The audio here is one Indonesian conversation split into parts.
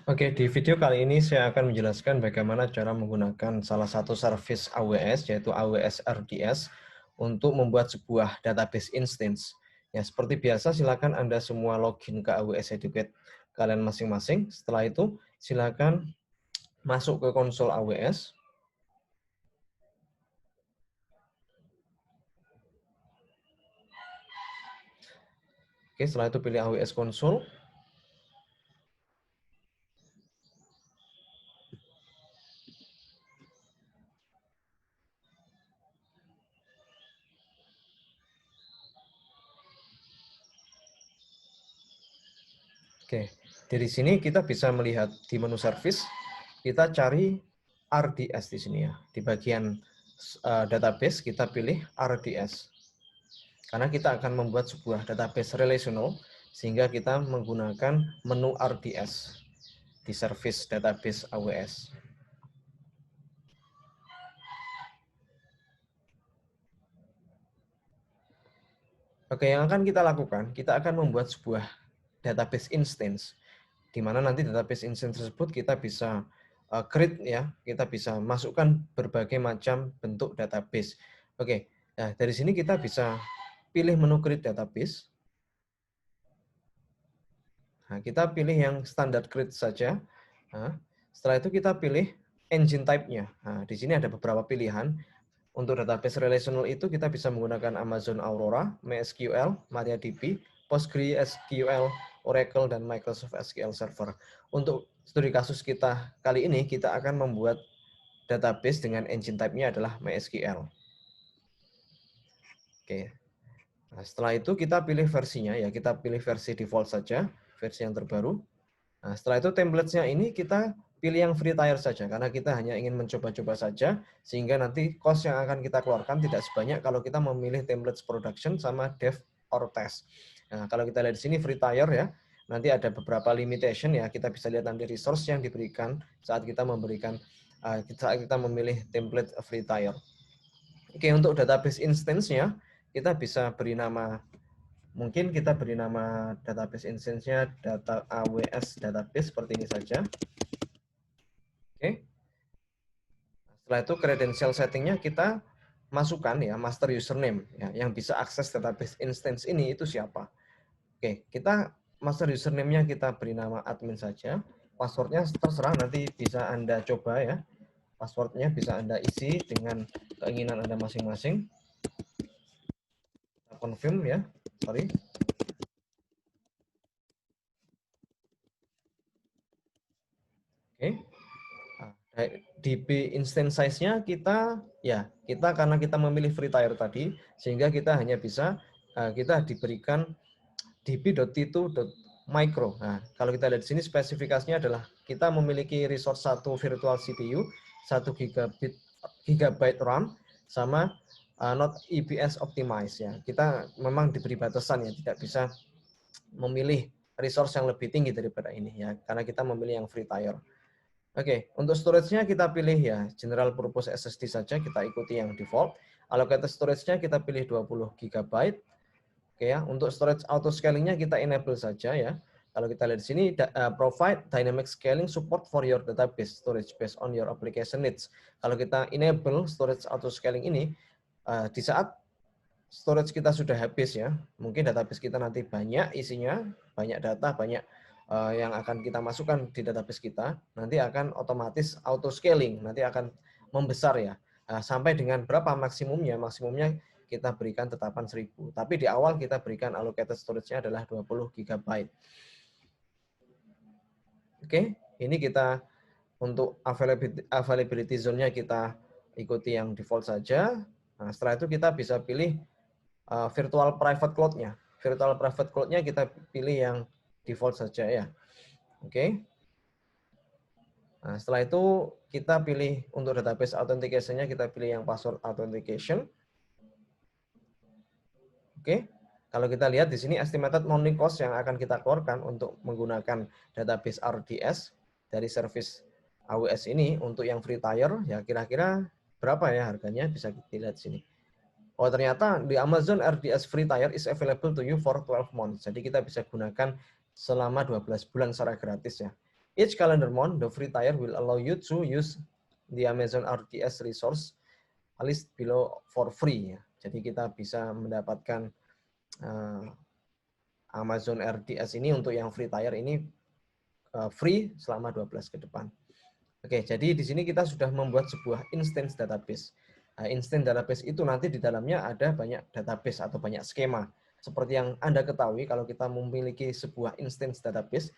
Oke, di video kali ini saya akan menjelaskan bagaimana cara menggunakan salah satu service AWS, yaitu AWS RDS, untuk membuat sebuah database instance. Ya, seperti biasa, silakan Anda semua login ke AWS Educate kalian masing-masing. Setelah itu, silakan masuk ke konsol AWS. Oke, setelah itu pilih AWS Console. Oke, dari sini kita bisa melihat di menu service, kita cari RDS di sini ya. Di bagian database kita pilih RDS. Karena kita akan membuat sebuah database relational, sehingga kita menggunakan menu RDS di service database AWS. Oke, yang akan kita lakukan, kita akan membuat sebuah database instance, di mana nanti database instance tersebut kita bisa create ya, kita bisa masukkan berbagai macam bentuk database. Oke, nah dari sini kita bisa pilih menu create database. Nah, kita pilih yang standar create saja. Nah, setelah itu kita pilih engine type-nya. Nah, di sini ada beberapa pilihan. Untuk database relational itu kita bisa menggunakan Amazon Aurora, MySQL, MariaDB, PostgreSQL, Oracle, dan Microsoft SQL Server. Untuk studi kasus kita kali ini, kita akan membuat database dengan engine type-nya adalah MySQL. Oke. Nah, setelah itu kita pilih versinya, ya kita pilih versi default saja, versi yang terbaru. Nah, setelah itu template-nya ini kita pilih yang free tier saja, karena kita hanya ingin mencoba-coba saja, sehingga nanti cost yang akan kita keluarkan tidak sebanyak kalau kita memilih templates production sama dev or test. Nah, kalau kita lihat di sini free tier ya, nanti ada beberapa limitation ya, kita bisa lihat nanti resource yang diberikan saat kita memberikan saat kita memilih template free tier. Oke, untuk database instance-nya kita bisa beri nama, mungkin kita beri nama database instance-nya data AWS database seperti ini saja. Oke. Setelah itu credential setting-nya kita masukkan ya master username ya, yang bisa akses database instance ini itu siapa. Oke, kita master username-nya kita beri nama admin saja. Passwordnya terserah, nanti bisa Anda coba ya. Passwordnya bisa Anda isi dengan keinginan Anda masing-masing. Kita confirm ya. Sorry. Oke. Nah, DB instance size-nya kita ya, karena kita memilih free tier tadi, sehingga kita hanya bisa kita diberikan db.t2.micro. Nah, kalau kita lihat di sini spesifikasinya adalah kita memiliki resource 1 virtual CPU, 1 gigabyte RAM, sama not EBS optimized ya. Kita memang diberi batasan ya, tidak bisa memilih resource yang lebih tinggi daripada ini ya, karena kita memilih yang free tier. Oke, untuk storage-nya kita pilih ya general purpose SSD saja, kita ikuti yang default. Allocated storage-nya kita pilih 20 GB. Oke ya, untuk storage auto scaling-nya kita enable saja ya. Kalau kita lihat di sini provide dynamic scaling support for your database storage based on your application needs. Kalau kita enable storage auto scaling ini di saat storage kita sudah habis ya, mungkin database kita nanti banyak isinya, banyak data, banyak yang akan kita masukkan di database kita, nanti akan otomatis auto scaling, nanti akan membesar ya. Sampai dengan berapa maksimumnya? Maksimumnya kita berikan tetapan 1000. Tapi di awal kita berikan allocated storage-nya adalah 20 GB. Oke, ini kita untuk availability zone-nya kita ikuti yang default saja. Nah, setelah itu kita bisa pilih virtual private cloud-nya. Virtual private cloud-nya kita pilih yang default saja ya. Oke. Nah, setelah itu kita pilih untuk database authentication-nya kita pilih yang password authentication. Oke. Kalau kita lihat di sini estimated monthly cost yang akan kita keluarkan untuk menggunakan database RDS dari service AWS ini untuk yang free tier ya kira-kira berapa ya harganya, bisa dilihat sini. Oh, ternyata di Amazon RDS free tier is available to you for 12 months. Jadi kita bisa gunakan selama 12 bulan secara gratis ya. Each calendar month, the free tier will allow you to use the Amazon RDS resource list below for free. Ya. Jadi kita bisa mendapatkan Amazon RDS ini untuk yang free tier ini free selama 12 ke depan. Oke, jadi di sini kita sudah membuat sebuah instance database. Nah, instance database itu nanti di dalamnya ada banyak database atau banyak skema. Seperti yang Anda ketahui, kalau kita memiliki sebuah instance database,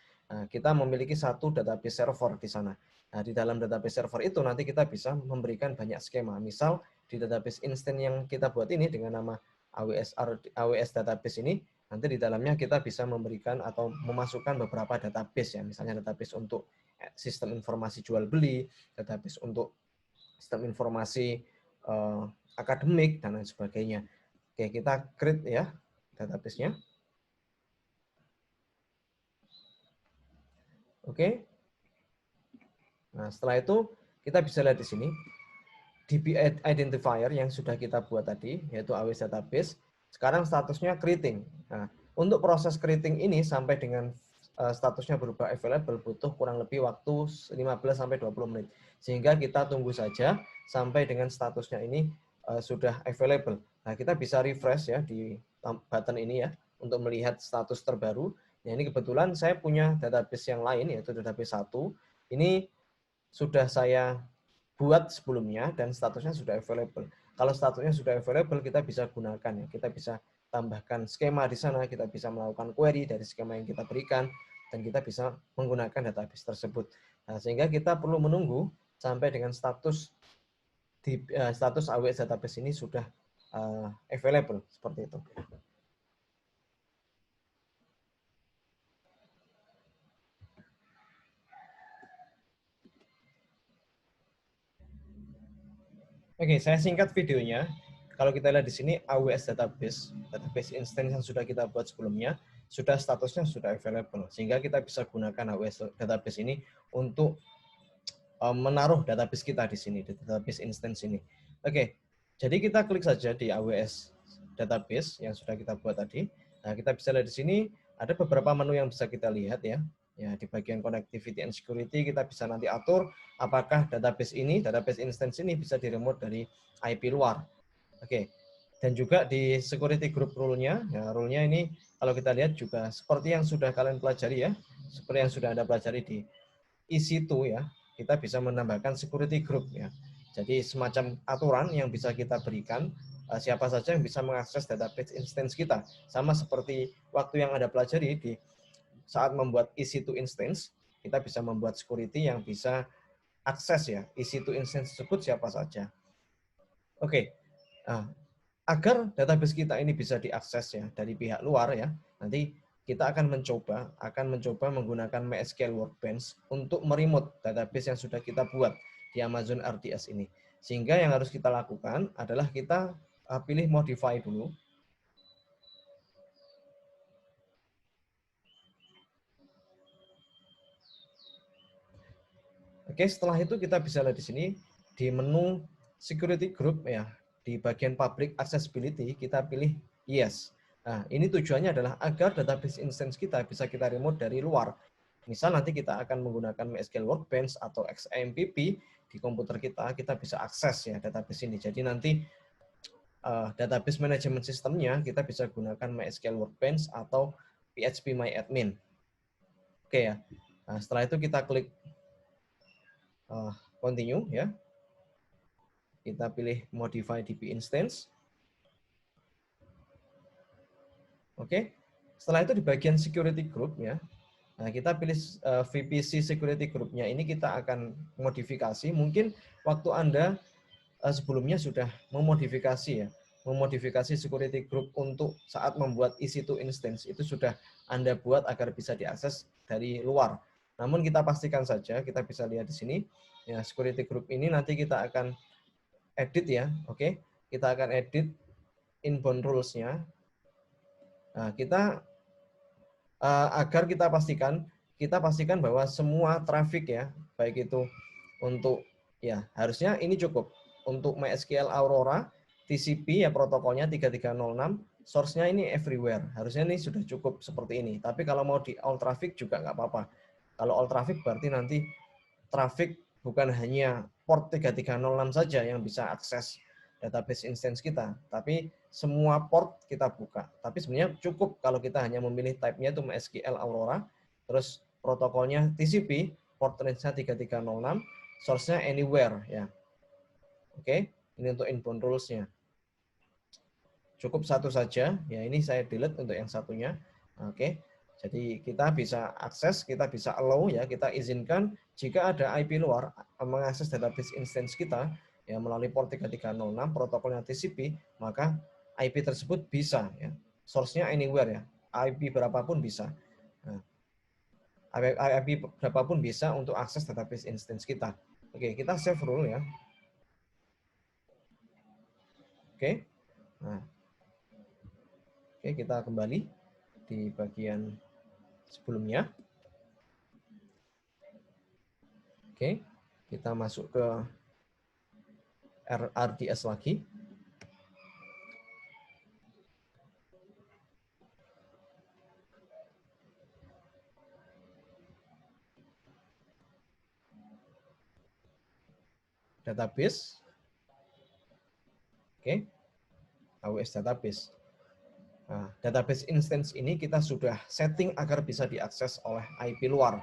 kita memiliki satu database server di sana. Nah, di dalam database server itu nanti kita bisa memberikan banyak skema. Misal di database instance yang kita buat ini dengan nama AWS database ini, nanti di dalamnya kita bisa memberikan atau memasukkan beberapa database ya, misalnya database untuk sistem informasi jual beli, database untuk sistem informasi akademik dan lain sebagainya. Oke, kita create ya database-nya. Oke. Nah, setelah itu kita bisa lihat di sini DB identifier yang sudah kita buat tadi, yaitu AWS database. Sekarang statusnya creating. Nah, untuk proses creating ini sampai dengan statusnya berubah available butuh kurang lebih waktu 15-20 menit. Sehingga kita tunggu saja sampai dengan statusnya ini sudah available. Nah, kita bisa refresh ya di button ini ya untuk melihat status terbaru. Nah, ini kebetulan saya punya database yang lain yaitu database 1. Ini sudah saya buat sebelumnya dan statusnya sudah available. Kalau statusnya sudah available, kita bisa gunakan ya. Kita bisa tambahkan skema di sana, kita bisa melakukan query dari skema yang kita berikan, dan kita bisa menggunakan database tersebut. Nah, sehingga kita perlu menunggu sampai dengan status AWS database ini sudah available seperti itu. Oke, saya singkat videonya. Kalau kita lihat di sini AWS database instance yang sudah kita buat sebelumnya, sudah statusnya sudah available. Sehingga kita bisa gunakan AWS database ini untuk menaruh database kita di sini, di database instance ini. Oke, jadi kita klik saja di AWS database yang sudah kita buat tadi. Nah, kita bisa lihat di sini ada beberapa menu yang bisa kita lihat ya. Ya, di bagian connectivity and security kita bisa nanti atur apakah database instance ini bisa di-remote dari IP luar. Oke. Dan juga di security group rule-nya, ya rule-nya ini kalau kita lihat juga seperti yang sudah kalian pelajari ya, seperti yang sudah Anda pelajari di EC2 ya, kita bisa menambahkan security group ya. Jadi semacam aturan yang bisa kita berikan siapa saja yang bisa mengakses database instance kita. Sama seperti waktu yang Anda pelajari di saat membuat EC2 instance, kita bisa membuat security yang bisa akses ya, EC2 instance tersebut siapa saja. Oke, nah, agar database kita ini bisa diakses ya dari pihak luar ya, nanti kita akan mencoba menggunakan MySQL Workbench untuk meremote database yang sudah kita buat di Amazon RDS ini. Sehingga yang harus kita lakukan adalah kita pilih modify dulu. Oke, setelah itu kita bisa lihat di sini di menu security group ya, di bagian public accessibility kita pilih yes. Nah, ini tujuannya adalah agar database instance kita bisa kita remote dari luar. Misal nanti kita akan menggunakan MySQL Workbench atau XAMPP di komputer kita bisa akses ya database ini. Jadi nanti database management sistemnya kita bisa gunakan MySQL Workbench atau PHPMyAdmin. Oke ya. Nah, setelah itu kita klik continue ya. Kita pilih modify DB instance. Oke. Setelah itu di bagian security group ya. Nah, kita pilih VPC security group-nya. Ini kita akan modifikasi. Mungkin waktu Anda sebelumnya sudah memodifikasi ya. Memodifikasi security group untuk saat membuat EC2 instance itu sudah Anda buat agar bisa diakses dari luar. Namun kita pastikan saja, kita bisa lihat di sini ya, security group ini nanti kita akan edit ya, oke. Kita akan edit inbound rules-nya. Nah, kita agar kita pastikan bahwa semua traffic ya, baik itu untuk ya harusnya ini cukup untuk MySQL Aurora TCP ya protokolnya 3306, source-nya ini everywhere. Harusnya ini sudah cukup seperti ini. Tapi kalau mau di all traffic juga nggak apa-apa. Kalau all traffic berarti nanti traffic bukan hanya port 3306 saja yang bisa akses database instance kita, tapi semua port kita buka. Tapi sebenarnya cukup kalau kita hanya memilih type-nya itu MySQL Aurora, terus protokolnya TCP, port range-nya 3306, source-nya anywhere ya. Oke, ini untuk inbound rules-nya. Cukup satu saja, ya ini saya delete untuk yang satunya. Oke, jadi kita bisa akses, kita bisa allow ya, kita izinkan jika ada IP luar mengakses database instance kita ya melalui port 3306 protokolnya TCP, maka IP tersebut bisa ya. Source-nya anywhere ya. IP berapapun bisa. Nah, IP berapapun bisa untuk akses database instance kita. Oke, kita save rule ya. Oke. Nah, oke, kita kembali di bagian sebelumnya. Oke, kita masuk ke RDS lagi. Database. Oke, AWS Database. Nah, database instance ini kita sudah setting agar bisa diakses oleh IP luar.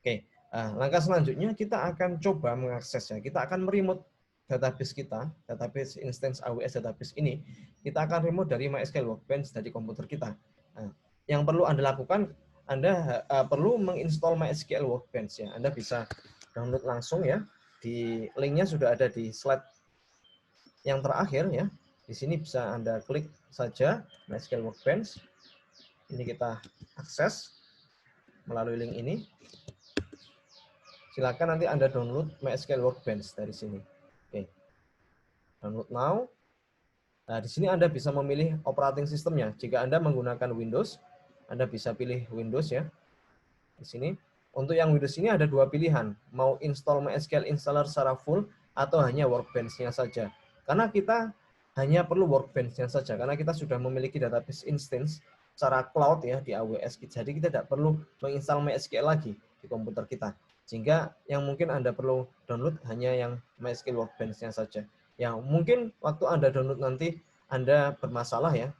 Oke, langkah selanjutnya kita akan coba mengaksesnya. Kita akan meremote database kita, database instance AWS database ini, kita akan remote dari MySQL Workbench dari komputer kita. Nah, yang perlu Anda lakukan, Anda perlu menginstall MySQL Workbench ya. Anda bisa download langsung ya. Di linknya sudah ada di slide yang terakhir ya. Di sini bisa Anda klik saja MySQL Workbench. Ini kita akses melalui link ini. Silakan nanti Anda download MySQL Workbench dari sini. Oke. Download now. Nah, di sini Anda bisa memilih operating systemnya. Jika Anda menggunakan Windows, Anda bisa pilih Windows ya. Di sini. Untuk yang Windows ini ada dua pilihan. Mau install MySQL installer secara full atau hanya Workbench-nya saja. Karena kita hanya perlu Workbench-nya saja. Karena kita sudah memiliki database instance secara cloud ya di AWS. Jadi kita tidak perlu menginstal MySQL lagi di komputer kita. Sehingga yang mungkin Anda perlu download hanya yang MySQL Workbench-nya saja. Yang mungkin waktu Anda download nanti Anda bermasalah ya,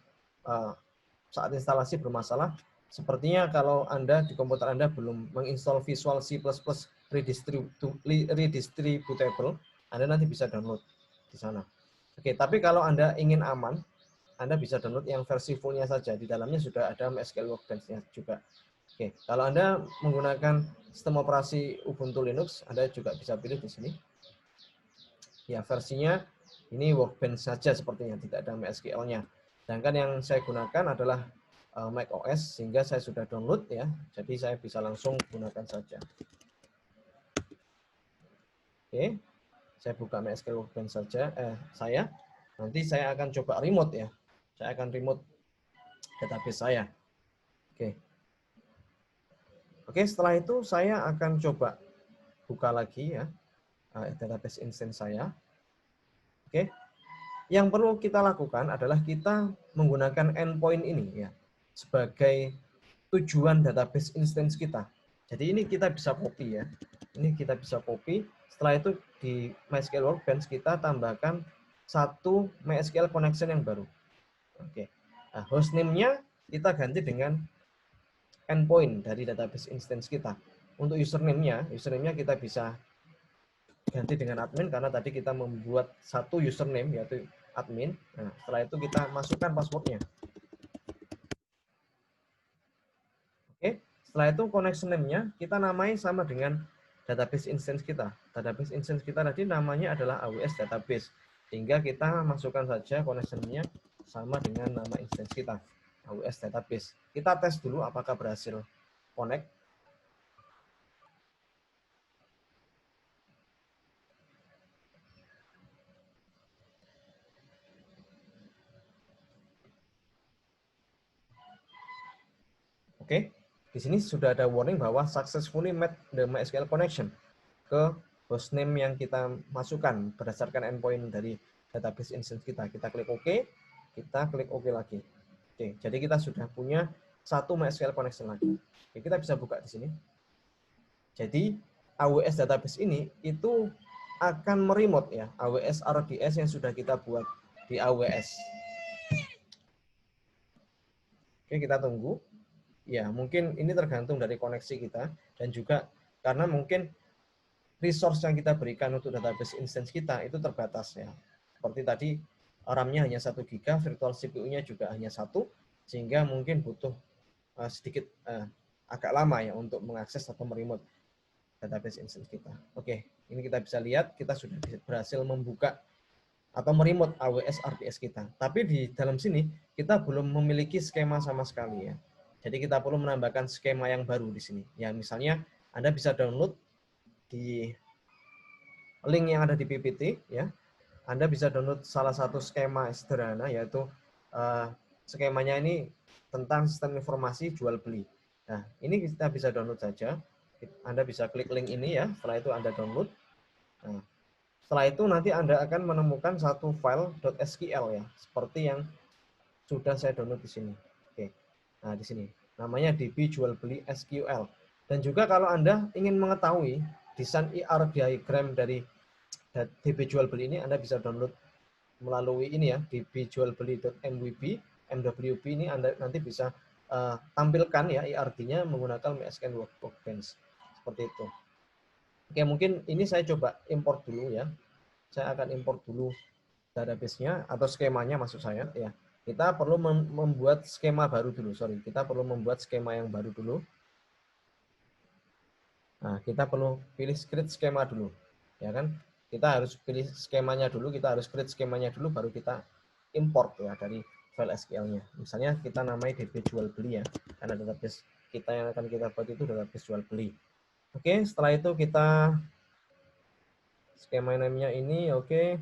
saat instalasi bermasalah, sepertinya kalau Anda di komputer Anda belum menginstall Visual C++ Redistributable, Anda nanti bisa download di sana. Oke, tapi kalau Anda ingin aman, Anda bisa download yang versi full-nya saja. Di dalamnya sudah ada MySQL Workbench-nya juga. Oke, kalau Anda menggunakan sistem operasi Ubuntu Linux, Anda juga bisa pilih di sini. Ya, versinya ini Workbench saja sepertinya, tidak ada MySQL-nya. Sedangkan yang saya gunakan adalah Mac OS, sehingga saya sudah download ya. Jadi saya bisa langsung gunakan saja. Oke, saya buka MySQL Workbench saja. Nanti saya akan coba remote ya. Saya akan remote database saya. Oke. Oke, setelah itu saya akan coba buka lagi ya database instance saya. Oke. Yang perlu kita lakukan adalah kita menggunakan endpoint ini ya sebagai tujuan database instance kita. Jadi ini kita bisa copy ya. Ini kita bisa copy. Setelah itu di MySQL Workbench kita tambahkan satu MySQL connection yang baru. Oke. Nah, hostname-nya kita ganti dengan endpoint dari database instance kita. Untuk username-nya kita bisa ganti dengan admin karena tadi kita membuat satu username yaitu admin. Nah, setelah itu kita masukkan passwordnya. Oke, setelah itu connection name-nya kita namai sama dengan database instance kita. Database instance kita tadi namanya adalah AWS Database. Sehingga kita masukkan saja connection-nya sama dengan nama instance kita, AWS Database. Kita tes dulu apakah berhasil connect. Oke, di sini sudah ada warning bahwa successfully made the MySQL connection ke hostname yang kita masukkan berdasarkan endpoint dari database instance kita. Kita klik OK, kita klik OK lagi. Oke, jadi kita sudah punya satu MySQL connection lagi. Oke, kita bisa buka di sini. Jadi AWS database ini itu akan meremote ya AWS RDS yang sudah kita buat di AWS. Oke, kita tunggu. Ya, mungkin ini tergantung dari koneksi kita dan juga karena mungkin resource yang kita berikan untuk database instance kita itu terbatas ya. Seperti tadi RAM-nya hanya 1 GB, virtual CPU-nya juga hanya 1, sehingga mungkin butuh sedikit agak lama ya untuk mengakses atau meremote database instance kita. Oke, ini kita bisa lihat kita sudah berhasil membuka atau meremote AWS RDS kita. Tapi di dalam sini kita belum memiliki skema sama sekali ya. Jadi kita perlu menambahkan skema yang baru di sini. Ya, misalnya Anda bisa download di link yang ada di PPT ya. Anda bisa download salah satu skema sederhana yaitu skemanya ini tentang sistem informasi jual beli. Nah, ini kita bisa download saja. Anda bisa klik link ini ya, setelah itu Anda download. Nah, setelah itu nanti Anda akan menemukan satu file .sql ya, seperti yang sudah saya download di sini. Oke. Nah, di sini namanya DB jual beli SQL. Dan juga kalau Anda ingin mengetahui desain IR diagram dari DB jual beli ini, Anda bisa download melalui ini ya, dbjualbeli.mwb. MWB ini Anda nanti bisa tampilkan ya IRD-nya menggunakan MySQL Workbench. Seperti itu. Oke, mungkin ini saya coba import dulu ya. Saya akan import dulu database-nya atau skemanya maksud saya ya. Kita perlu membuat skema baru dulu, sorry. Kita perlu membuat skema yang baru dulu. Nah, kita perlu pilih create skema dulu. Ya kan? Kita harus pilih skemanya dulu, kita harus create skemanya dulu baru kita import ya dari file SQL-nya. Misalnya kita namai DB jual beli ya. Karena database kita yang akan kita buat itu database jual beli. Oke, setelah itu kita skema name-nya ini oke.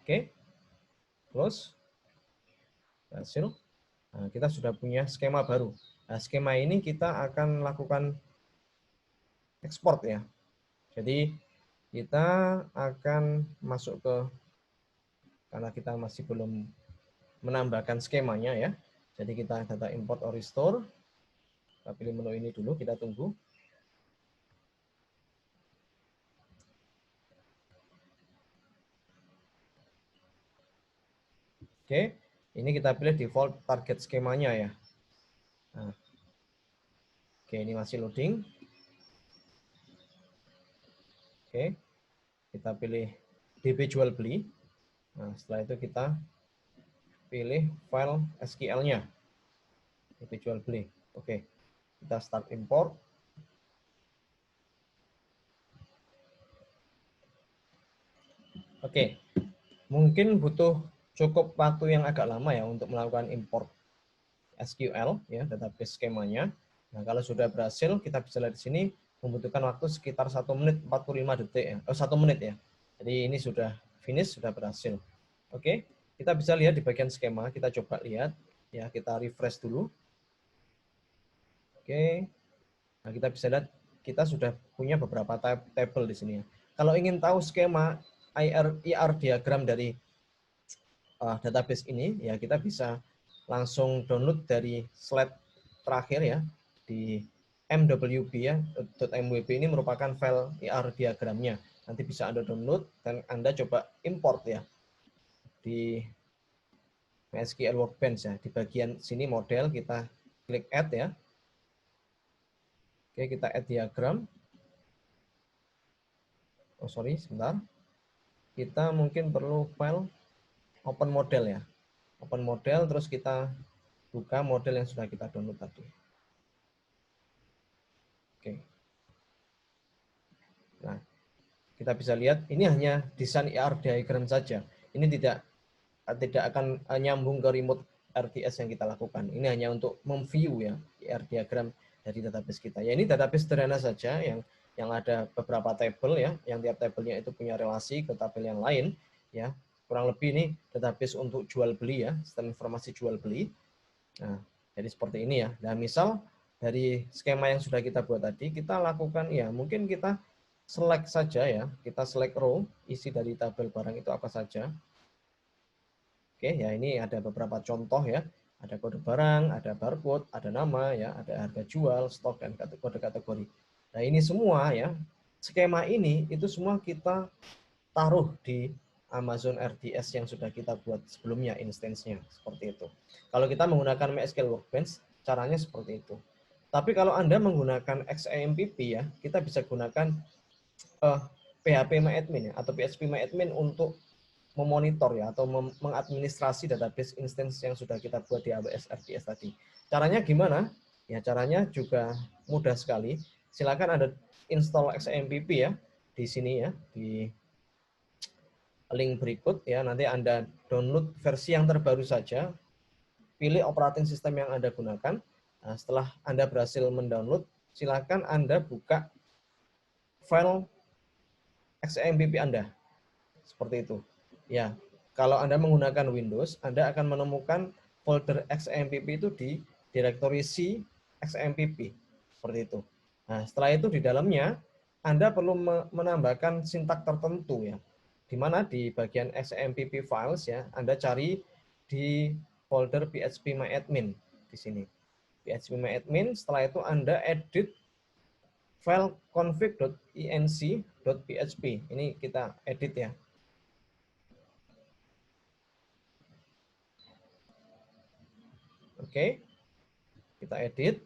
Oke. Close. Hasil. Nah, kita sudah punya skema baru. Nah, skema ini kita akan lakukan ekspor ya. Jadi kita akan masuk ke, karena kita masih belum menambahkan skemanya ya. Jadi kita data import or restore. Kita pilih menu ini dulu, kita tunggu. Oke, ini kita pilih default target skemanya ya. Nah, oke, ini masih loading. Oke, kita pilih DB jual beli. Nah, setelah itu kita pilih file SQL-nya. DB jual beli. Oke, kita start import. Oke, mungkin butuh cukup waktu yang agak lama ya untuk melakukan import SQL ya, database skemanya. Nah, kalau sudah berhasil, kita bisa lihat di sini membutuhkan waktu sekitar 1 menit 45 detik ya. 1 menit ya. Jadi ini sudah finish, sudah berhasil. Oke, kita bisa lihat di bagian skema, kita coba lihat ya, kita refresh dulu. Oke. Nah, kita bisa lihat kita sudah punya beberapa table di sini ya. Kalau ingin tahu skema IR diagram dari database ini ya, kita bisa langsung download dari slide terakhir ya di MWB ya, .mwb ini merupakan file IR diagramnya. Nanti bisa Anda download dan Anda coba import ya di MySQL Workbench ya. Di bagian sini model kita klik add ya. Oke, kita add diagram. Oh sorry, sebentar. Kita mungkin perlu file open model ya. Open model, terus kita buka model yang sudah kita download tadi. Oke. Nah, kita bisa lihat ini hanya desain IR diagram saja. Ini tidak akan nyambung ke remote RDS yang kita lakukan. Ini hanya untuk memview ya IR diagram dari database kita. Ya, ini database sederhana saja yang ada beberapa tabel ya, yang tiap tabelnya itu punya relasi ke tabel yang lain ya. Kurang lebih ini database untuk jual beli ya, sistem informasi jual beli. Nah, jadi seperti ini ya. Nah, misal dari skema yang sudah kita buat tadi, kita lakukan ya, mungkin kita select saja ya, kita select row, isi dari tabel barang itu apa saja. Oke, ya ini ada beberapa contoh ya. Ada kode barang, ada barcode, ada nama, ya, ada harga jual, stok, dan kode kategori. Nah, ini semua ya, skema ini itu semua kita taruh di Amazon RDS yang sudah kita buat sebelumnya, instance-nya seperti itu. Kalau kita menggunakan MySQL Workbench, caranya seperti itu. Tapi kalau Anda menggunakan XAMPP ya, kita bisa gunakan PHP-MyAdmin ya, atau PHP-MyAdmin untuk memonitor ya atau mengadministrasi database instance yang sudah kita buat di AWS RDS tadi. Caranya gimana? Ya, caranya juga mudah sekali. Silakan Anda install XAMPP ya di sini ya, di link berikut ya. Nanti Anda download versi yang terbaru saja. Pilih operating system yang Anda gunakan. Nah, setelah Anda berhasil mendownload, silakan Anda buka file XAMPP Anda. Seperti itu. Ya, kalau Anda menggunakan Windows, Anda akan menemukan folder XAMPP itu di direktori C XAMPP. Seperti itu. Nah, setelah itu di dalamnya Anda perlu menambahkan sintak tertentu ya. Di mana di bagian XAMPP files ya, Anda cari di folder phpMyAdmin di sini. phpMyAdmin, setelah itu Anda edit file config.inc.php. Ini kita edit ya. Oke, kita edit.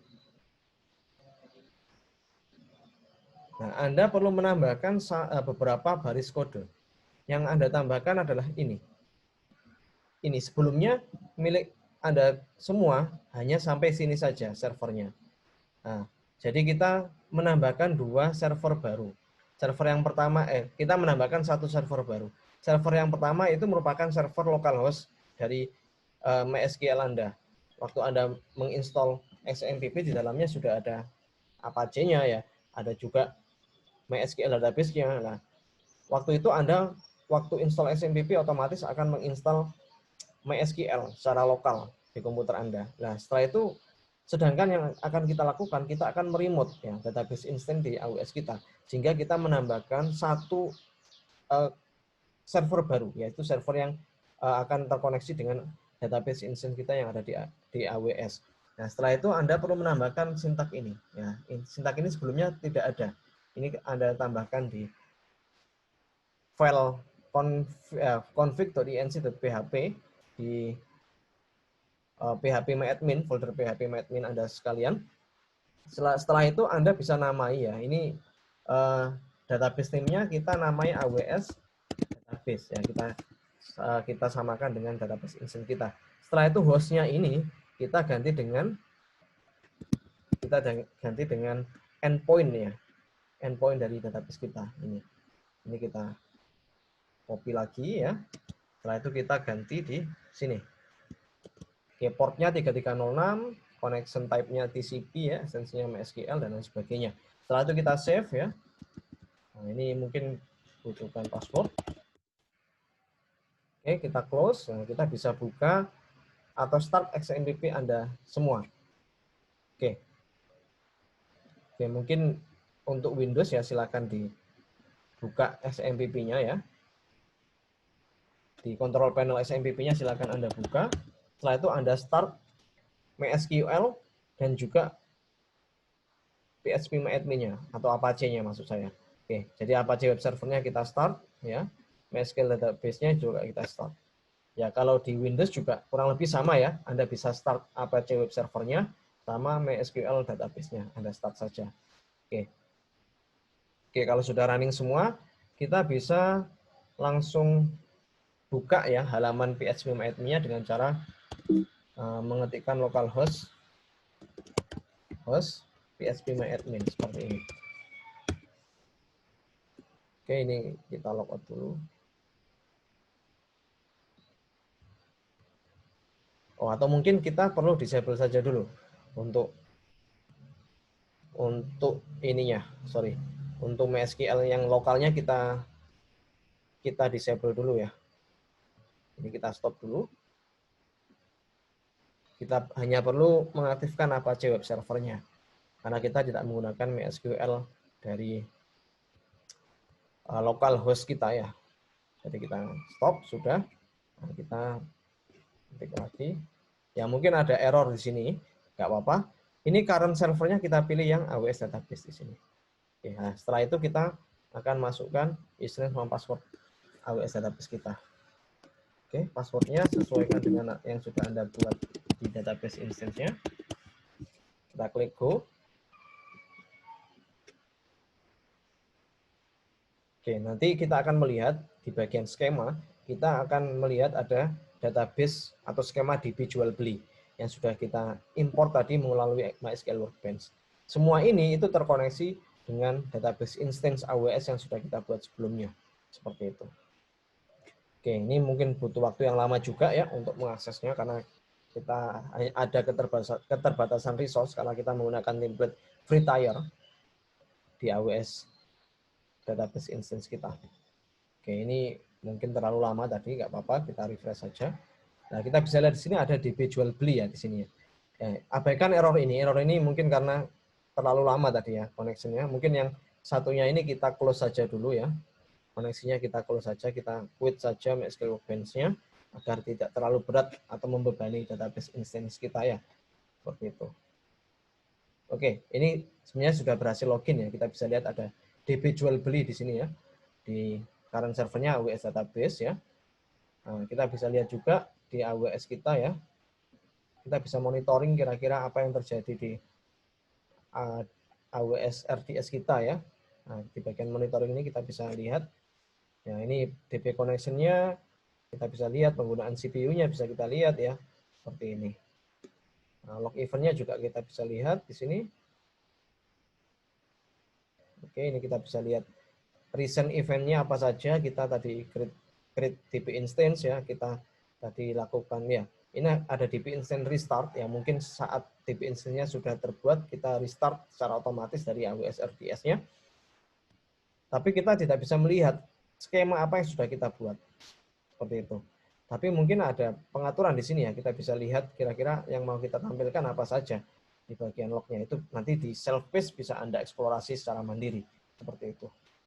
Nah, Anda perlu menambahkan beberapa baris kode. Yang Anda tambahkan adalah ini. Ini sebelumnya milik Anda semua hanya sampai sini saja servernya. Nah, jadi kita menambahkan 2 server baru. Server yang pertama, kita menambahkan 1 server baru. Server yang pertama itu merupakan server localhost dari MySQL Anda. Waktu Anda menginstall XAMPP, di dalamnya sudah ada Apache-nya ya, ada juga MySQL database-nya. Nah, waktu itu Anda waktu install XAMPP otomatis akan menginstal MySQL secara lokal di komputer Anda. Nah, setelah itu sedangkan yang akan kita lakukan, kita akan meremote ya database instance di AWS kita, sehingga kita menambahkan 1 server baru, yaitu server yang akan terkoneksi dengan database instance kita yang ada di AWS. Nah, setelah itu Anda perlu menambahkan sintak ini. Ya, sintak ini sebelumnya tidak ada. Ini Anda tambahkan di file config.inc.php di phpMyAdmin, folder phpMyAdmin Anda sekalian. Setelah itu Anda bisa namai ya. Ini database name-nya kita namai AWS database ya. Kita samakan dengan database instance kita. Setelah itu hostnya ini kita ganti dengan endpoint ya. Endpoint dari database kita ini. Ini kita copy lagi ya. Setelah itu kita ganti di sini. Oke, portnya 3306, connection type-nya TCP ya, esensinya MySQL dan lain sebagainya. Setelah itu kita save ya. Nah, ini mungkin butuhkan password. Oke, kita close. Nah, kita bisa buka atau start XAMPP Anda semua. Oke. Oke, mungkin untuk Windows ya silakan dibuka XAMPP-nya ya. Di control panel XAMPP-nya silakan Anda buka. Setelah itu Anda start MySQL dan juga phpMyAdmin-nya atau Apache-nya maksud saya. Oke, jadi Apache web server-nya kita start ya. MySQL database-nya juga kita start. Ya, kalau di Windows juga kurang lebih sama ya. Anda bisa start Apache web server-nya sama MySQL database-nya. Anda start saja. Oke. Oke, kalau sudah running semua, kita bisa langsung buka ya halaman phpMyAdmin-nya dengan cara mengetikkan localhost phpMyAdmin seperti ini. Oke, ini kita logout dulu. Oh, atau mungkin kita perlu disable saja dulu untuk ininya, sorry, untuk MySQL yang lokalnya kita disable dulu ya. Ini kita stop dulu. Kita hanya perlu mengaktifkan Apache web servernya karena kita tidak menggunakan MySQL dari lokal host kita ya. Jadi kita stop sudah. Nah, kita ketik lagi. Ya mungkin ada error di sini, nggak apa-apa. Ini current servernya kita pilih yang AWS Database di sini. Oke, nah setelah itu kita akan masukkan username sama password AWS Database kita. Oke, passwordnya sesuaikan dengan yang sudah Anda buat di database instance-nya. Kita klik Go. Oke, nanti kita akan melihat di bagian skema, kita akan melihat ada database atau skema DB jual beli yang sudah kita import tadi melalui MySQL Workbench. Semua ini itu terkoneksi dengan database instance AWS yang sudah kita buat sebelumnya. Seperti itu. Oke, ini mungkin butuh waktu yang lama juga ya untuk mengaksesnya karena kita ada keterbatasan resource karena kita menggunakan template free tier di AWS database instance kita. Oke, ini mungkin terlalu lama tadi, nggak apa-apa, kita refresh saja. Nah, kita bisa lihat di sini ada DB jual beli ya di sini ya. Abaikan error ini. Error ini mungkin karena terlalu lama tadi ya koneksinya. Mungkin yang satunya ini kita close saja dulu ya. Koneksinya kita close saja, kita quit saja MySQL Workbench-nya agar tidak terlalu berat atau membebani database instance kita ya. Seperti itu. Oke, ini sebenarnya sudah berhasil login ya. Kita bisa lihat ada DB jual beli di sini ya. Di current servernya AWS Database ya. Nah, kita bisa lihat juga di AWS kita ya. Kita bisa monitoring kira-kira apa yang terjadi di AWS RDS kita ya. Nah, di bagian monitoring ini kita bisa lihat. Ya, ini DB connection-nya kita bisa lihat, penggunaan CPU-nya bisa kita lihat ya. Seperti ini. Nah, log event-nya juga kita bisa lihat di sini. Oke, ini kita bisa lihat recent event-nya apa saja. Kita tadi create DB instance ya, kita tadi lakukan ya. Ini ada DB instance restart ya, mungkin saat DB instance-nya sudah terbuat, kita restart secara otomatis dari AWS RDS-nya. Tapi kita tidak bisa melihat skema apa yang sudah kita buat. Seperti itu. Tapi mungkin ada pengaturan di sini ya, kita bisa lihat kira-kira yang mau kita tampilkan apa saja di bagian lognya itu nanti di self page bisa Anda eksplorasi secara mandiri seperti itu.